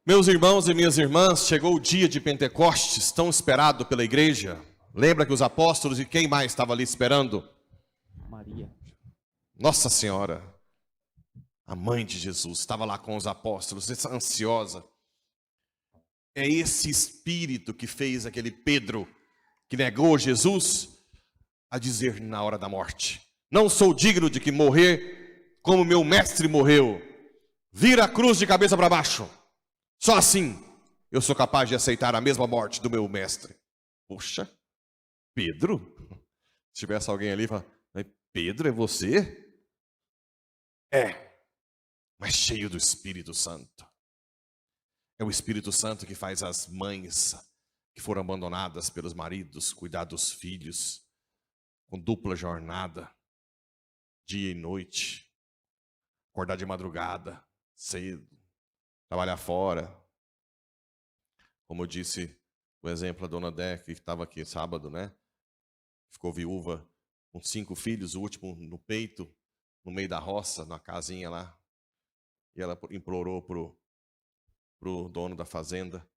Meus irmãos e minhas irmãs, chegou o dia de Pentecostes, tão esperado pela igreja. Lembra que os apóstolos e quem mais estava ali esperando? Maria. Nossa Senhora, a mãe de Jesus, estava lá com os apóstolos, ansiosa. É esse espírito que fez aquele Pedro, que negou Jesus, a dizer na hora da morte: não sou digno de que morrer como meu mestre morreu. Vira a cruz de cabeça para baixo. Só assim eu sou capaz de aceitar a mesma morte do meu mestre. Poxa, Pedro? Se tivesse alguém ali, fala: Pedro, é você? É, mas cheio do Espírito Santo. É o Espírito Santo que faz as mães que foram abandonadas pelos maridos cuidar dos filhos com dupla jornada, dia e noite, acordar de madrugada, cedo, trabalhar fora. Como eu disse, o exemplo da dona Dé, que estava aqui sábado, né? Ficou viúva com 5 filhos, o último no peito, no meio da roça, na casinha lá. E ela implorou pro dono da fazenda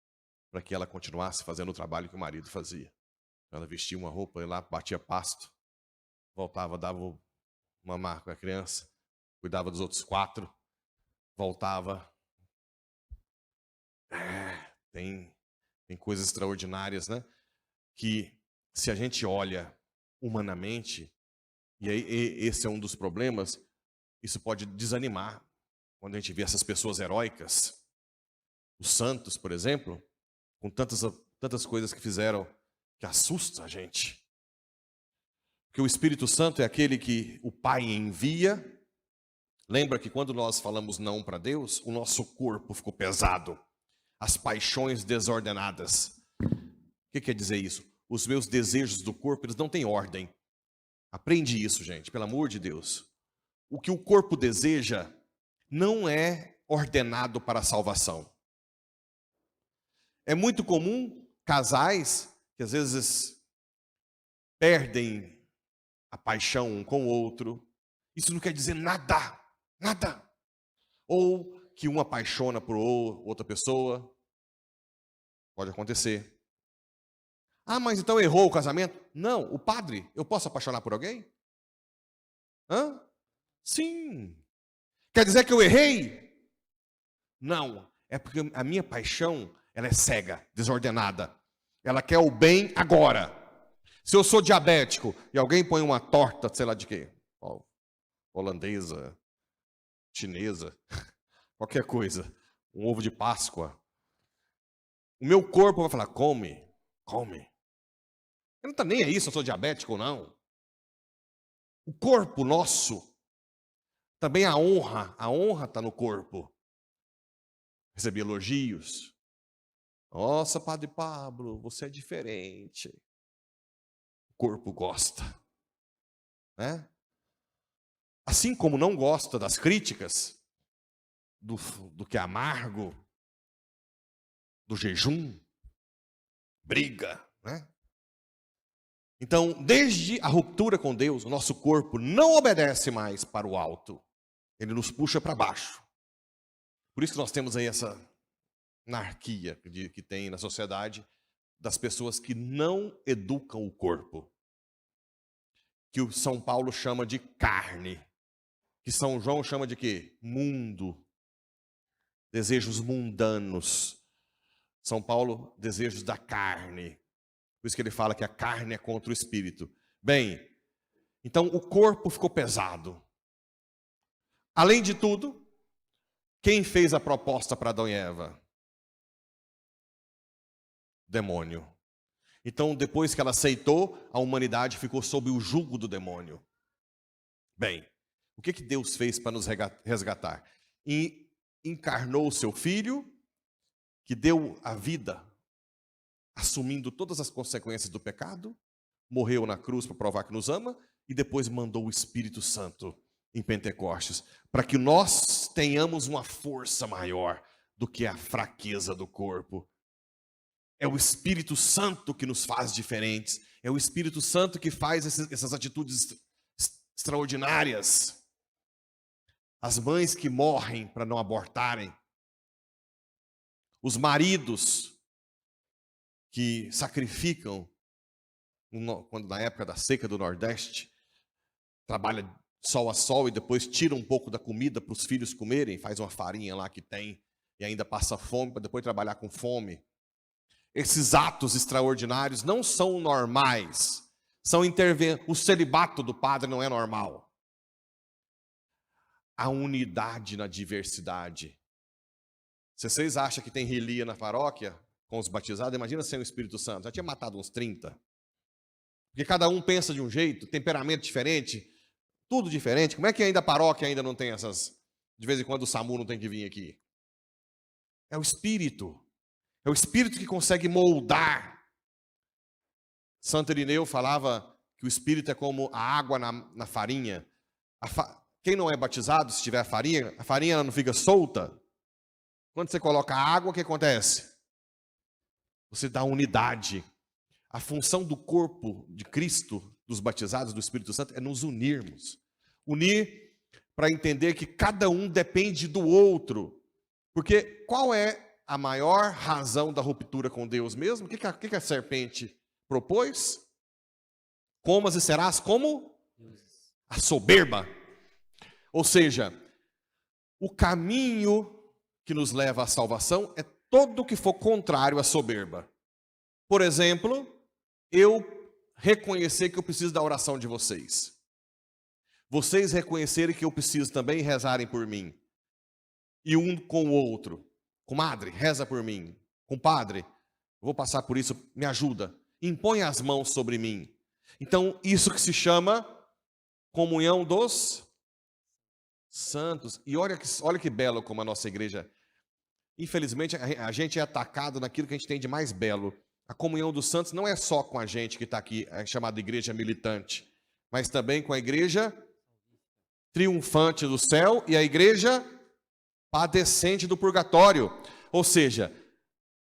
para que ela continuasse fazendo o trabalho que o marido fazia. Ela vestia uma roupa, ia lá, batia pasto, voltava, dava mamar com a criança, cuidava dos outros 4, voltava. Tem coisas extraordinárias, né? Que se a gente olha humanamente, e aí esse é um dos problemas, isso pode desanimar quando a gente vê essas pessoas heróicas, os santos, por exemplo, com tantas coisas que fizeram que assusta a gente. Porque o Espírito Santo é aquele que o Pai envia. Lembra que quando nós falamos não para Deus, o nosso corpo ficou pesado, as paixões desordenadas. O que quer dizer isso? Os meus desejos do corpo, eles não têm ordem. Aprende isso, gente, pelo amor de Deus. O que o corpo deseja não é ordenado para a salvação. É muito comum casais que às vezes perdem a paixão um com o outro. Isso não quer dizer nada, nada. Ou que um apaixona por outra pessoa. Pode acontecer. Ah, mas então errou o casamento? Não, o padre, eu posso apaixonar por alguém? Hã? Sim. Quer dizer que eu errei? Não, é porque a minha paixão, ela é cega, desordenada. Ela quer o bem agora. Se eu sou diabético e alguém põe uma torta, sei lá de quê, holandesa, chinesa, qualquer coisa, um ovo de Páscoa, o meu corpo vai falar: come, come. Ele não está nem aí se eu sou diabético ou não. O corpo nosso, também a honra está no corpo. Receber elogios. Nossa, Padre Pablo, você é diferente. O corpo gosta, né? Assim como não gosta das críticas, do que é amargo, do jejum, briga, né? Então, desde a ruptura com Deus, o nosso corpo não obedece mais para o alto. Ele nos puxa para baixo. Por isso que nós temos aí essa anarquia que tem na sociedade das pessoas que não educam o corpo. Que o São Paulo chama de carne. Que São João chama de quê? Mundo. Desejos mundanos. São Paulo, desejos da carne. Por isso que ele fala que a carne é contra o espírito. Bem, então o corpo ficou pesado. Além de tudo, quem fez a proposta para Adão e Eva? Demônio. Então, depois que ela aceitou, a humanidade ficou sob o jugo do demônio. Bem, o que Deus fez para nos resgatar? E encarnou o seu filho, que deu a vida, assumindo todas as consequências do pecado, morreu na cruz para provar que nos ama, e depois mandou o Espírito Santo em Pentecostes, para que nós tenhamos uma força maior do que a fraqueza do corpo. É o Espírito Santo que nos faz diferentes. É o Espírito Santo que faz essas atitudes extraordinárias. As mães que morrem para não abortarem. Os maridos que sacrificam, quando na época da seca do Nordeste, trabalha sol a sol e depois tira um pouco da comida para os filhos comerem, faz uma farinha lá que tem e ainda passa fome para depois trabalhar com fome. Esses atos extraordinários não são normais. O celibato do padre não é normal. A unidade na diversidade. Se vocês acham que tem relia na paróquia com os batizados, imagina sem o Espírito Santo. Já tinha matado uns 30. Porque cada um pensa de um jeito, temperamento diferente, tudo diferente. Como é que ainda a paróquia ainda não tem essas... De vez em quando o SAMU não tem que vir aqui. É o Espírito. É o Espírito que consegue moldar. Santo Irineu falava que o Espírito é como a água na farinha. Quem não é batizado, se tiver a farinha ela não fica solta. Quando você coloca a água, o que acontece? Você dá unidade. A função do corpo de Cristo, dos batizados do Espírito Santo, é nos unirmos. Unir para entender que cada um depende do outro. Porque qual é a maior razão da ruptura com Deus mesmo? O que a serpente propôs? Comas e serás como? A soberba. Ou seja, o caminho que nos leva à salvação é todo o que for contrário à soberba. Por exemplo, eu reconhecer que eu preciso da oração de vocês. Vocês reconhecerem que eu preciso também rezarem por mim. E um com o outro. Comadre, reza por mim. Compadre, eu vou passar por isso, me ajuda. Impõe as mãos sobre mim. Então, isso que se chama comunhão dos santos. E olha que belo como a nossa igreja... Infelizmente, a gente é atacado naquilo que a gente tem de mais belo. A comunhão dos santos não é só com a gente que está aqui, é chamada igreja militante, mas também com a igreja triunfante do céu e a igreja padecente do purgatório. Ou seja,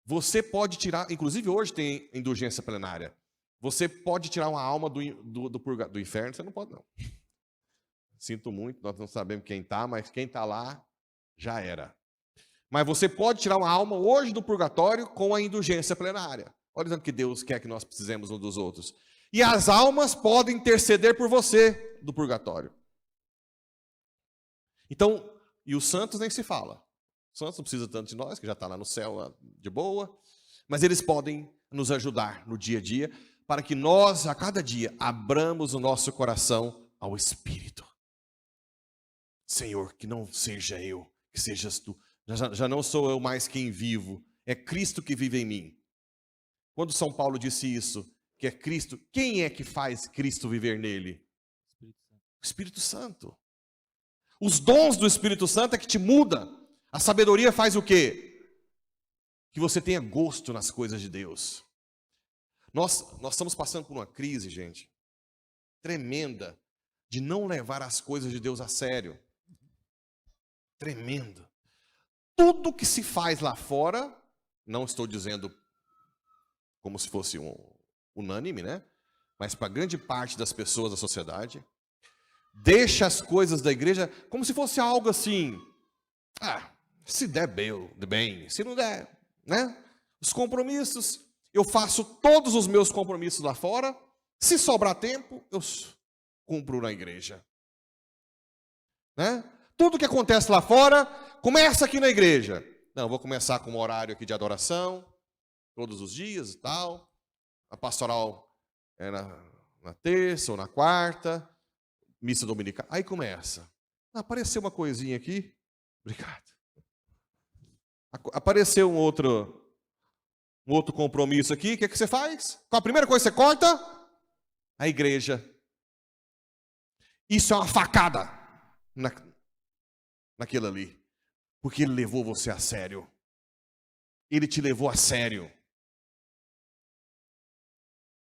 você pode tirar, inclusive hoje tem indulgência plenária, você pode tirar uma alma do inferno, você não pode não. Sinto muito, nós não sabemos quem está, mas quem está lá já era. Mas você pode tirar uma alma hoje do purgatório com a indulgência plenária. Olha o tanto que Deus quer que nós precisemos uns dos outros. E as almas podem interceder por você do purgatório. Então, e os santos nem se fala. Os santos não precisam tanto de nós, que já está lá no céu de boa. Mas eles podem nos ajudar no dia a dia, para que nós, a cada dia, abramos o nosso coração ao Espírito. Senhor, que não seja eu, que sejas tu. Já não sou eu mais quem vivo, é Cristo que vive em mim. Quando São Paulo disse isso, que é Cristo, quem é que faz Cristo viver nele? O Espírito Santo. Os dons do Espírito Santo é que te muda. A sabedoria faz o quê? Que você tenha gosto nas coisas de Deus. Nós estamos passando por uma crise, gente, tremenda, de não levar as coisas de Deus a sério. Tremendo. Tudo que se faz lá fora, não estou dizendo como se fosse unânime, né? Mas para grande parte das pessoas da sociedade, deixa as coisas da igreja como se fosse algo assim, se der bem, se não der, né? Os compromissos, eu faço todos os meus compromissos lá fora, se sobrar tempo, eu cumpro na igreja. Né? Tudo que acontece lá fora, começa aqui na igreja. Não, vou começar com um horário aqui de adoração, todos os dias e tal. A pastoral é na terça ou na quarta, missa dominical. Aí começa. Apareceu uma coisinha aqui. Obrigado. Apareceu um outro compromisso aqui. O que você faz? Qual a primeira coisa que você corta? A igreja. Isso é uma facada naquilo ali. Porque ele levou você a sério. Ele te levou a sério.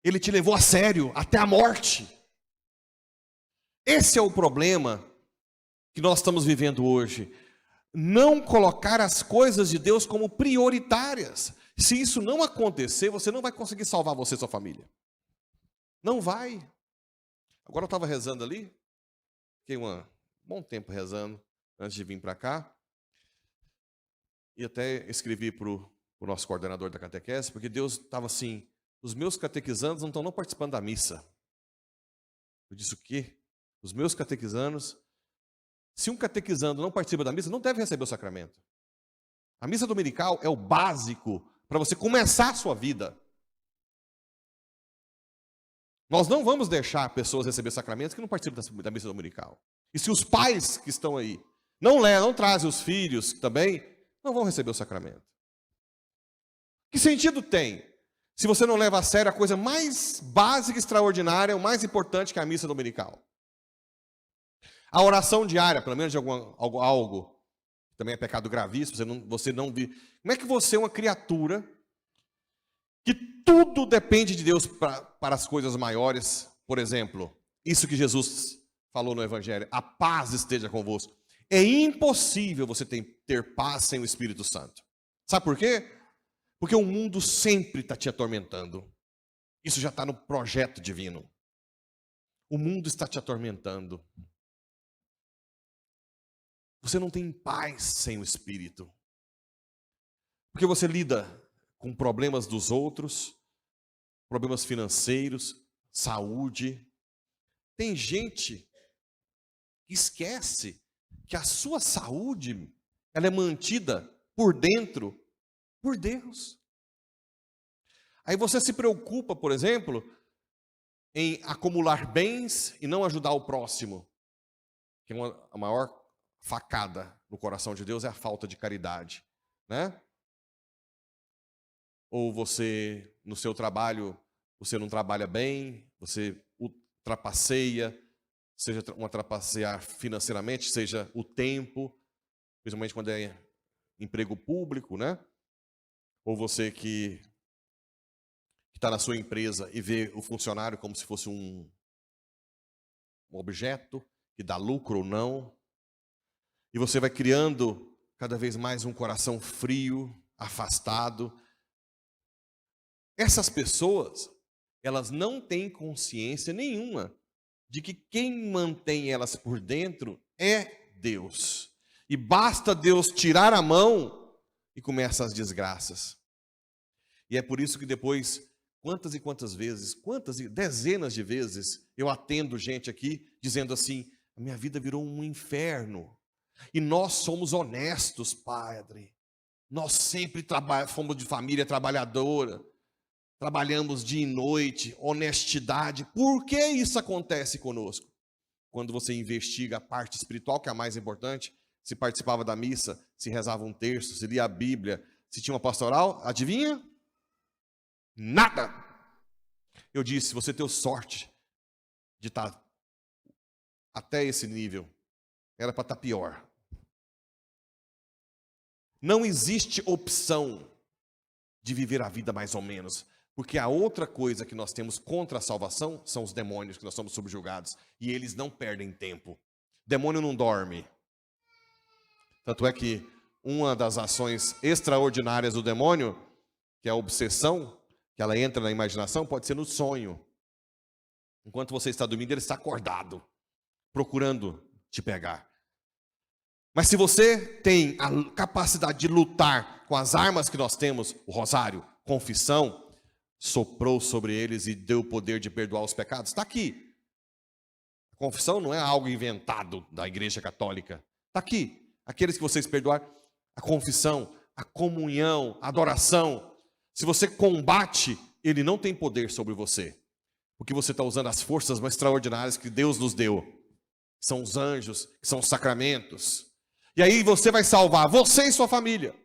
Ele te levou a sério até a morte. Esse é o problema que nós estamos vivendo hoje. Não colocar as coisas de Deus como prioritárias. Se isso não acontecer, você não vai conseguir salvar você e sua família. Não vai. Agora eu estava rezando ali. Fiquei um bom tempo rezando antes de vir para cá. E até escrevi para o o nosso coordenador da catequese, porque Deus estava assim, os meus catequizandos não estão não participando da missa. Eu disse, o quê? Os meus catequizandos, se um catequizando não participa da missa, não deve receber o sacramento. A missa dominical é o básico para você começar a sua vida. Nós não vamos deixar pessoas receber sacramentos que não participam da missa dominical. E se os pais que estão aí não trazem os filhos também, não vão receber o sacramento. Que sentido tem se você não leva a sério a coisa mais básica, extraordinária, o mais importante que é a missa dominical? A oração diária, pelo menos de algo que também é pecado gravíssimo, você não vive. Como é que você é uma criatura que tudo depende de Deus para as coisas maiores? Por exemplo, isso que Jesus falou no Evangelho, a paz esteja convosco. É impossível você ter paz sem o Espírito Santo. Sabe por quê? Porque o mundo sempre está te atormentando. Isso já está no projeto divino. O mundo está te atormentando. Você não tem paz sem o Espírito. Porque você lida com problemas dos outros, problemas financeiros, saúde. Tem gente que esquece que a sua saúde, ela é mantida por dentro, por Deus. Aí você se preocupa, por exemplo, em acumular bens e não ajudar o próximo. Que a maior facada no coração de Deus é a falta de caridade, né? Ou você, no seu trabalho, você não trabalha bem, você trapaceia, seja trapacear financeiramente, seja o tempo, principalmente quando é emprego público, né? Ou você que está na sua empresa e vê o funcionário como se fosse um objeto que dá lucro ou não. E você vai criando cada vez mais um coração frio, afastado. Essas pessoas, elas não têm consciência nenhuma de que quem mantém elas por dentro é Deus. E basta Deus tirar a mão e começam as desgraças. E é por isso que depois, quantas e quantas vezes, dezenas de vezes, eu atendo gente aqui dizendo assim, a minha vida virou um inferno. E nós somos honestos, padre. Nós sempre fomos de família trabalhadora. Trabalhamos dia e noite, honestidade. Por que isso acontece conosco? Quando você investiga a parte espiritual, que é a mais importante, se participava da missa, se rezava um terço, se lia a Bíblia, se tinha uma pastoral, adivinha? Nada! Eu disse, você deu sorte de estar até esse nível. Era para estar pior. Não existe opção de viver a vida mais ou menos. Porque a outra coisa que nós temos contra a salvação são os demônios que nós somos subjugados. E eles não perdem tempo. Demônio não dorme. Tanto é que uma das ações extraordinárias do demônio, que é a obsessão, que ela entra na imaginação, pode ser no sonho. Enquanto você está dormindo, ele está acordado, procurando te pegar. Mas se você tem a capacidade de lutar com as armas que nós temos, o rosário, confissão, soprou sobre eles e deu o poder de perdoar os pecados. Está aqui. A confissão não é algo inventado da Igreja Católica. Está aqui. Aqueles que vocês perdoaram, a confissão, a comunhão, a adoração. Se você combate, ele não tem poder sobre você. Porque você está usando as forças mais extraordinárias que Deus nos deu. São os anjos, são os sacramentos. E aí você vai salvar você e sua família.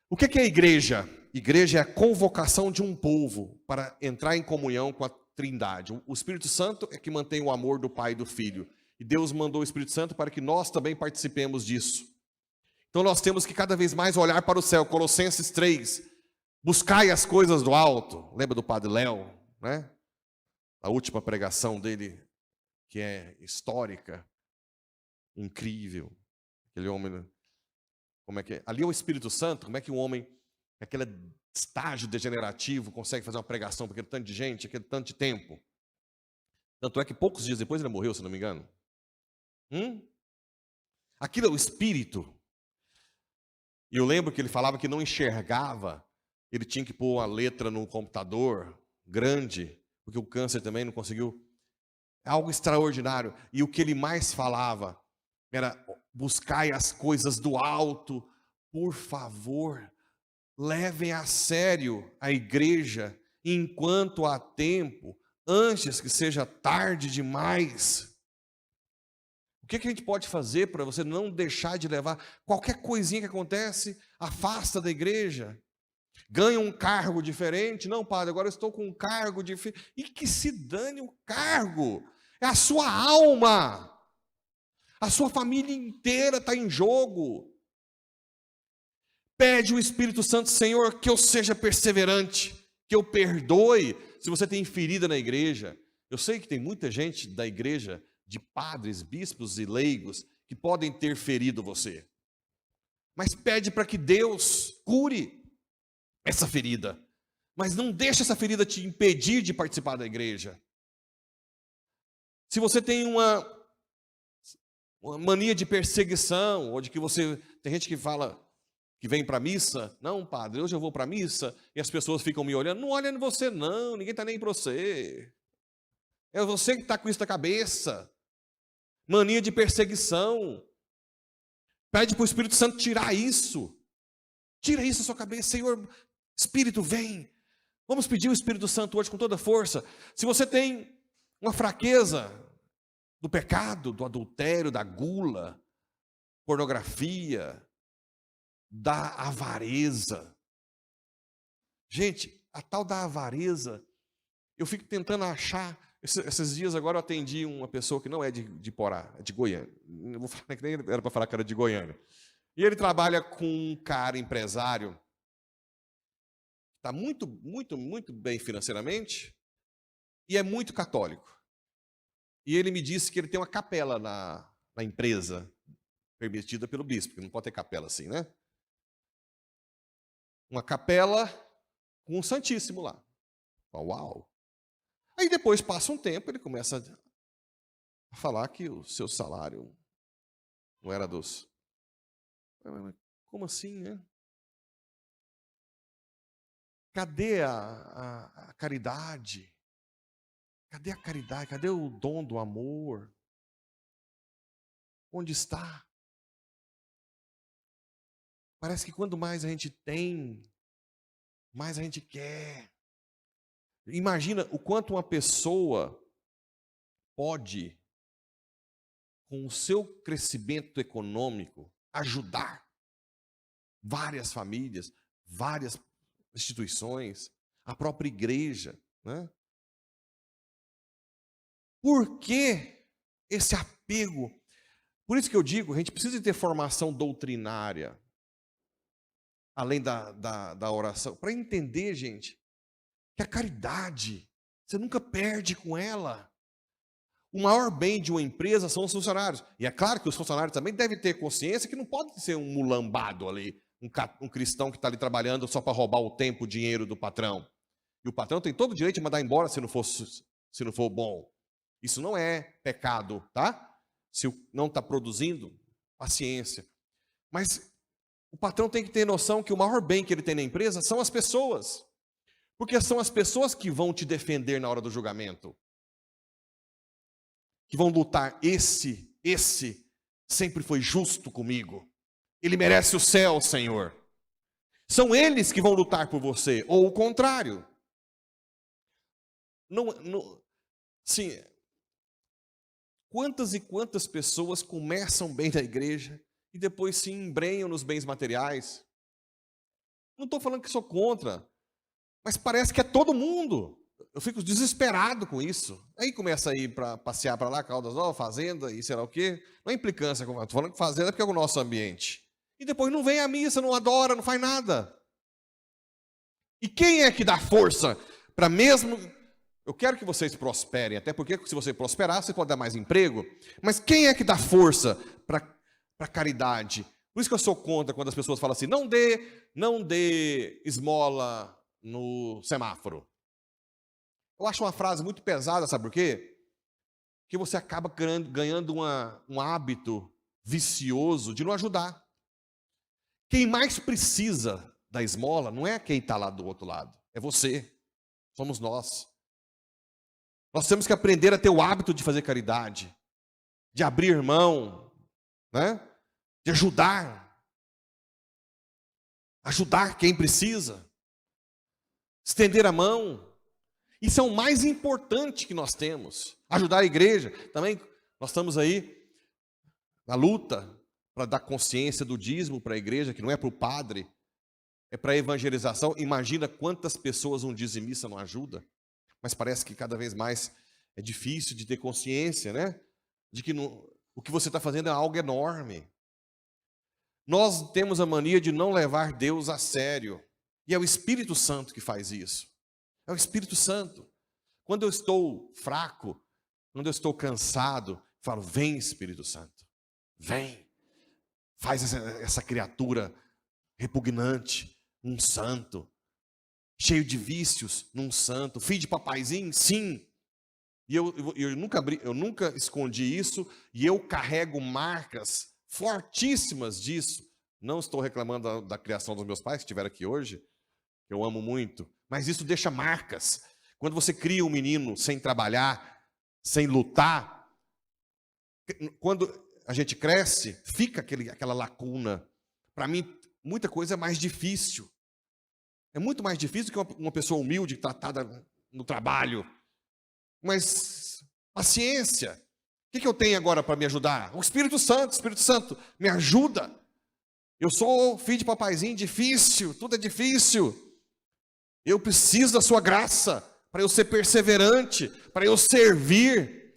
O que é a igreja? Igreja é a convocação de um povo para entrar em comunhão com a Trindade. O Espírito Santo é que mantém o amor do Pai e do Filho. E Deus mandou o Espírito Santo para que nós também participemos disso. Então nós temos que cada vez mais olhar para o céu. Colossenses 3. Buscai as coisas do alto. Lembra do Padre Léo, né? A última pregação dele, que é histórica, incrível. Aquele homem, como é que é? Ali é o Espírito Santo, como é que um homem, aquele estágio degenerativo, consegue fazer uma pregação para aquele tanto de gente, aquele tanto de tempo? Tanto é que poucos dias depois ele morreu, se não me engano. Aquilo é o Espírito. E eu lembro que ele falava que não enxergava, ele tinha que pôr uma letra no computador grande, porque o câncer também não conseguiu. É algo extraordinário. E o que ele mais falava era: buscai as coisas do alto, por favor, levem a sério a igreja enquanto há tempo, antes que seja tarde demais. O que a gente pode fazer para você não deixar de levar? Qualquer coisinha que acontece, afasta da igreja. Ganha um cargo diferente. Não, padre, agora eu estou com um cargo diferente. E que se dane o cargo. É a sua alma. A sua família inteira está em jogo. Pede o Espírito Santo: Senhor, que eu seja perseverante, que eu perdoe. Se você tem ferida na igreja, eu sei que tem muita gente da igreja, de padres, bispos e leigos, que podem ter ferido você. Mas pede para que Deus cure essa ferida. Mas não deixe essa ferida te impedir de participar da igreja. Se você tem uma mania de perseguição, ou de que você... Tem gente que fala, que vem para a missa: não, padre, hoje eu vou para a missa, e as pessoas ficam me olhando. Não olha em você não, ninguém está nem para você. É você que está com isso na cabeça. Mania de perseguição. Pede para o Espírito Santo tirar isso. Tira isso da sua cabeça. Senhor, Espírito, vem. Vamos pedir o Espírito Santo hoje com toda força. Se você tem uma fraqueza do pecado, do adultério, da gula, pornografia, da avareza. Gente, a tal da avareza, eu fico tentando achar. Esses dias agora eu atendi uma pessoa que não é de Porá, é de Goiânia. Eu vou falar que nem era para falar que era de Goiânia. E ele trabalha com um cara empresário, está muito, muito, muito bem financeiramente, e é muito católico. E ele me disse que ele tem uma capela na empresa, permitida pelo bispo, que não pode ter capela assim, né? Uma capela com um Santíssimo lá. Uau! Aí depois passa um tempo, ele começa a falar que o seu salário não era dos... Como assim, né? Cadê a caridade? Cadê a caridade? Cadê o dom do amor? Onde está? Parece que quanto mais a gente tem, mais a gente quer. Imagina o quanto uma pessoa pode, com o seu crescimento econômico, ajudar várias famílias, várias instituições, a própria igreja, né? Por que esse apego? Por isso que eu digo, a gente precisa ter formação doutrinária, além da oração, para entender, gente, que a caridade, você nunca perde com ela. O maior bem de uma empresa são os funcionários. E é claro que os funcionários também devem ter consciência que não pode ser um mulambado ali, um cristão que está ali trabalhando só para roubar o tempo, o dinheiro do patrão. E o patrão tem todo o direito de mandar embora se não for bom. Isso não é pecado, tá? Se não está produzindo, paciência. Mas o patrão tem que ter noção que o maior bem que ele tem na empresa são as pessoas. Porque são as pessoas que vão te defender na hora do julgamento. Que vão lutar. Esse sempre foi justo comigo. Ele merece o céu, Senhor. São eles que vão lutar por você, ou o contrário. Sim. Quantas e quantas pessoas começam bem na igreja e depois se embrenham nos bens materiais? Não estou falando que sou contra, mas parece que é todo mundo. Eu fico desesperado com isso. Aí começa a ir para passear para lá, Caldas Novas, fazenda e sei lá o quê. Não é implicância, estou falando que fazenda é porque é o nosso ambiente. E depois não vem à missa, não adora, não faz nada. E quem é que dá força para mesmo... Eu quero que vocês prosperem, até porque se você prosperar, você pode dar mais emprego. Mas quem é que dá força para caridade? Por isso que eu sou contra quando as pessoas falam assim: não dê esmola no semáforo. Eu acho uma frase muito pesada, sabe por quê? Que você acaba ganhando um hábito vicioso de não ajudar. Quem mais precisa da esmola não é quem está lá do outro lado, é você, somos nós. Nós temos que aprender a ter o hábito de fazer caridade, de abrir mão, né? De ajudar quem precisa, estender a mão. Isso é o mais importante que nós temos. Ajudar a igreja. Também nós estamos aí na luta para dar consciência do dízimo para a igreja, que não é para o padre, é para a evangelização. Imagina quantas pessoas um dizimista não ajuda, mas parece que cada vez mais é difícil de ter consciência, né? De que o que você está fazendo é algo enorme. Nós temos a mania de não levar Deus a sério, e é o Espírito Santo que faz isso. É o Espírito Santo. Quando eu estou fraco, quando eu estou cansado, falo, vem Espírito Santo, vem. Faz essa criatura repugnante, um santo, cheio de vícios, num santo, filho de papaizinho, sim. E eu nunca escondi isso, e eu carrego marcas fortíssimas disso. Não estou reclamando da criação dos meus pais, que estiveram aqui hoje, que eu amo muito, mas isso deixa marcas. Quando você cria um menino sem trabalhar, sem lutar, quando a gente cresce, fica aquela lacuna. Para mim, muita coisa é mais difícil. É muito mais difícil que uma pessoa humilde, tratada no trabalho. Mas, paciência. O que eu tenho agora para me ajudar? O Espírito Santo, me ajuda. Eu sou filho de papaizinho, difícil, tudo é difícil. Eu preciso da sua graça, para eu ser perseverante, para eu servir.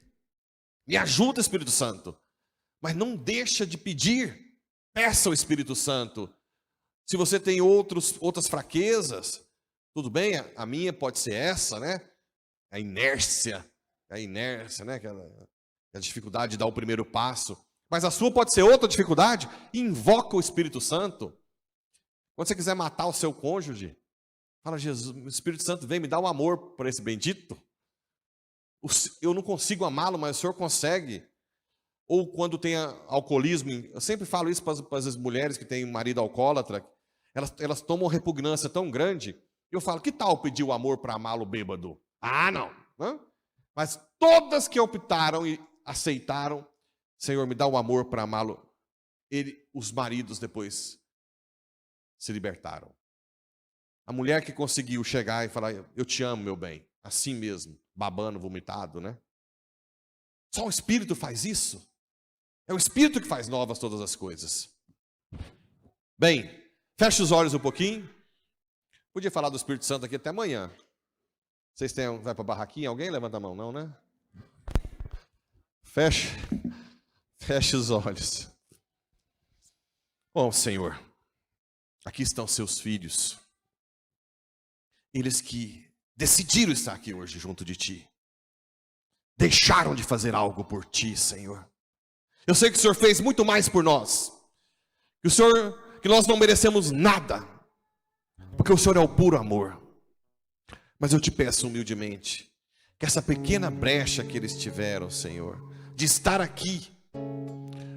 Me ajuda, Espírito Santo. Mas não deixa de pedir. Peça ao Espírito Santo. Se você tem outras fraquezas, tudo bem, a minha pode ser essa, né? A inércia, né? A dificuldade de dar o primeiro passo. Mas a sua pode ser outra dificuldade. Invoca o Espírito Santo. Quando você quiser matar o seu cônjuge, fala, Jesus, o Espírito Santo vem me dar um amor por esse bendito. Eu não consigo amá-lo, mas o Senhor consegue. Ou quando tem alcoolismo, eu sempre falo isso para as mulheres que têm um marido alcoólatra, elas tomam uma repugnância tão grande. Eu falo, que tal pedir o amor para amá-lo bêbado? Ah, não. Mas todas que optaram e aceitaram, Senhor, me dá o amor para amá-lo. Os maridos depois se libertaram. A mulher que conseguiu chegar e falar, eu te amo, meu bem, assim mesmo, babando, vomitado, né? Só o Espírito faz isso. É o Espírito que faz novas todas as coisas. Bem, feche os olhos um pouquinho. Podia falar do Espírito Santo aqui até amanhã. Vocês vai para a barraquinha? Alguém levanta a mão, não, né? Feche os olhos. Bom, Senhor, aqui estão seus filhos. Eles que decidiram estar aqui hoje junto de Ti. Deixaram de fazer algo por Ti, Senhor. Eu sei que o Senhor fez muito mais por nós. Que nós não merecemos nada. Porque o Senhor é o puro amor. Mas eu te peço humildemente, que essa pequena brecha que eles tiveram, Senhor, de estar aqui,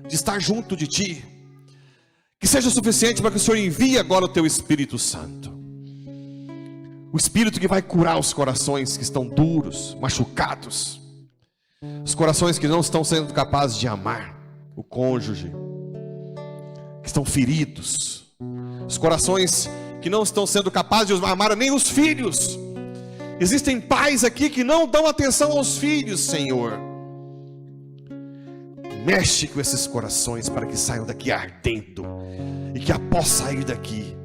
de estar junto de Ti, que seja suficiente para que o Senhor envie agora o Teu Espírito Santo. O Espírito que vai curar os corações que estão duros, machucados. Os corações que não estão sendo capazes de amar o cônjuge, que estão feridos. Os corações que não estão sendo capazes de amar nem os filhos. Existem pais aqui que não dão atenção aos filhos, Senhor. Mexe com esses corações para que saiam daqui ardendo. E que após sair daqui,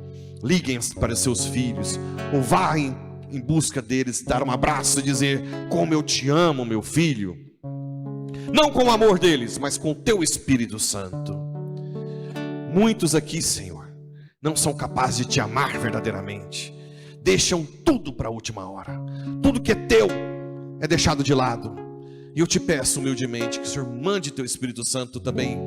liguem para seus filhos. Ou vá em busca deles, dar um abraço e dizer, como eu te amo, meu filho. Não com o amor deles, mas com o Teu Espírito Santo. Muitos aqui, Senhor, não são capazes de Te amar verdadeiramente. Deixam tudo para a última hora. Tudo que é Teu é deixado de lado. E eu te peço humildemente que o Senhor mande Teu Espírito Santo também,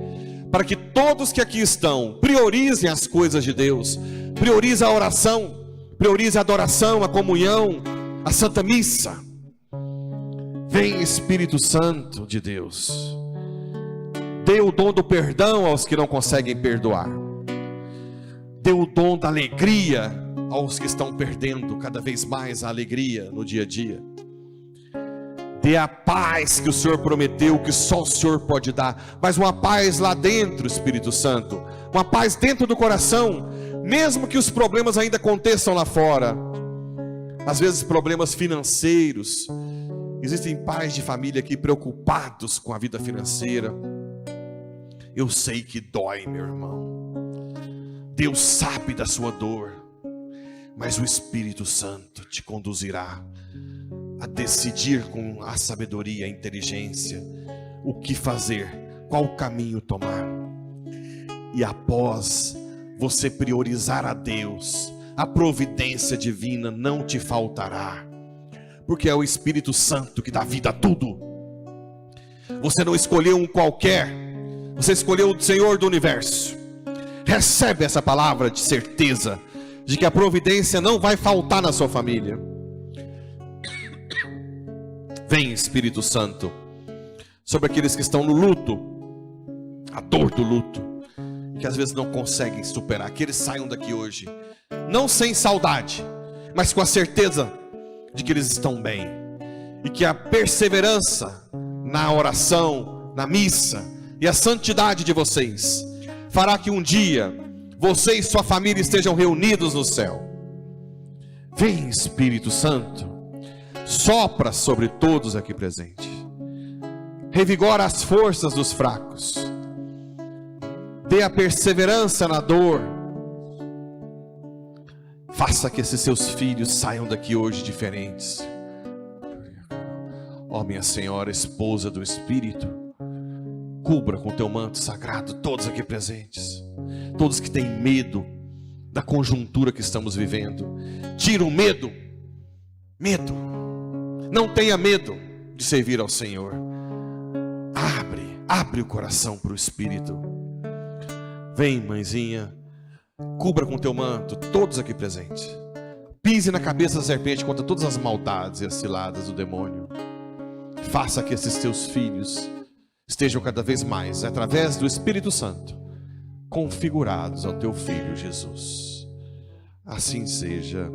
para que todos que aqui estão priorizem as coisas de Deus. Priorize a oração, priorize a adoração, a comunhão, a Santa Missa. Vem Espírito Santo de Deus. Dê o dom do perdão aos que não conseguem perdoar. Dê o dom da alegria aos que estão perdendo cada vez mais a alegria no dia a dia. Dê a paz que o Senhor prometeu, que só o Senhor pode dar, mas uma paz lá dentro, Espírito Santo, uma paz dentro do coração, mesmo que os problemas ainda aconteçam lá fora. Às vezes problemas financeiros. Existem pais de família aqui preocupados com a vida financeira. Eu sei que dói, meu irmão. Deus sabe da sua dor, mas o Espírito Santo te conduzirá a decidir com a sabedoria, a inteligência, o que fazer, qual caminho tomar. E após você priorizar a Deus, a providência divina não te faltará, porque é o Espírito Santo que dá vida a tudo. Você não escolheu um qualquer, você escolheu o Senhor do universo. Recebe essa palavra de certeza de que a providência não vai faltar na sua família. Vem, Espírito Santo, sobre aqueles que estão no luto, a dor do luto, que às vezes não conseguem superar, que eles saiam daqui hoje, não sem saudade, mas com a certeza de que eles estão bem, e que a perseverança na oração, na missa, e a santidade de vocês, fará que um dia, você e sua família estejam reunidos no céu. Vem, Espírito Santo, sopra sobre todos aqui presentes, revigora as forças dos fracos, dê a perseverança na dor, faça que esses seus filhos saiam daqui hoje diferentes. Ó minha Senhora, esposa do Espírito, cubra com teu manto sagrado todos aqui presentes, todos que têm medo da conjuntura que estamos vivendo. Tira o medo, não tenha medo de servir ao Senhor. Abre o coração para o Espírito. Vem, mãezinha, cubra com teu manto todos aqui presentes. Pise na cabeça da serpente contra todas as maldades e as ciladas do demônio. Faça que esses teus filhos estejam cada vez mais, através do Espírito Santo, configurados ao teu Filho Jesus. Assim seja.